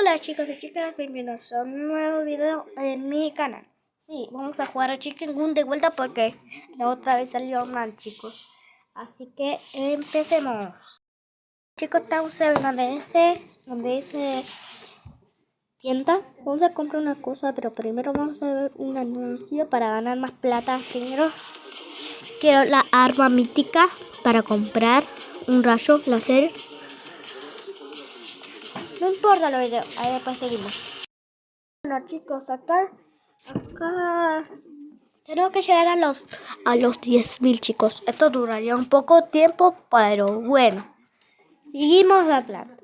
Hola chicos y chicas, bienvenidos a un nuevo video en mi canal. Sí, vamos a jugar a Chicken Gun de vuelta porque la otra vez salió mal, chicos. Así que empecemos. Chicos, estamos en donde dice tienda. Vamos a comprar una cosa, pero primero vamos a ver un anuncio para ganar más plata. Primero quiero la arma mítica para comprar un rayo láser. No importa los videos, ahí después seguimos. Bueno chicos, acá tenemos que llegar a los 10.000 chicos. Esto duraría un poco tiempo, pero bueno. Seguimos la plata.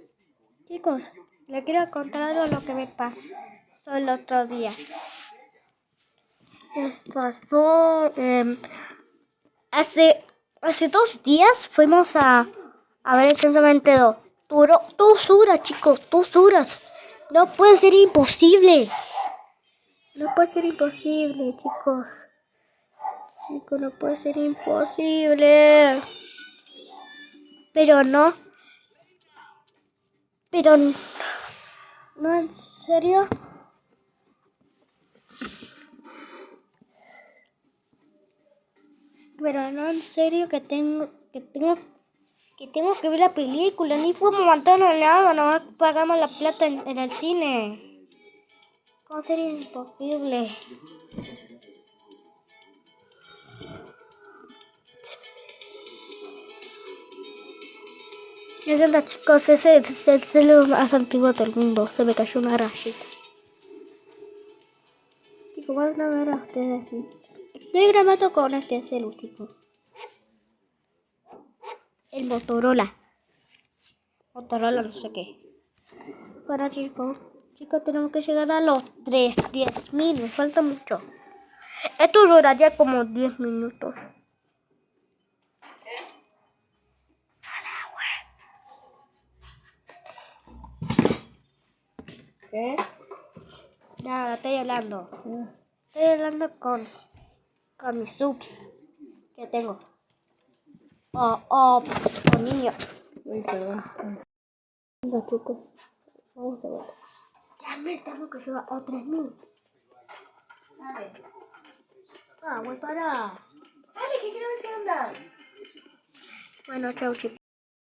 Chicos, les quiero contar algo lo que me pasó el otro día. Me pasó hace 2 días fuimos a ver intensamente 2. Duró 2 horas, chicos, 2 horas. No puede ser imposible. No puede ser imposible, chicos. Chicos, no puede ser imposible. Pero no, en serio. Pero no, en serio que tengo que ver la película. Ni fuimos a montar nada, no pagamos la plata en el cine. ¿Cómo sería imposible? Ya está, chicos, ese es el más antiguo del mundo. Se me cayó una rayita. Chicos, van a ver a ustedes aquí. Estoy grabando con este celular, chicos. El Motorola. Motorola no sé qué. Para chicos, tenemos que llegar a los 10.000. Me falta mucho. Esto duraría como 10 minutos. ¿Qué? Nada, estoy hablando. Estoy hablando con mis subs que tengo. Con niños. Uy, perdón. Venga, chicos. Vamos a ver. Ya tengo que llegar a 3.000. A ver. Ah, voy para. Dale, que quiero ver si anda. Bueno, chau, chicos.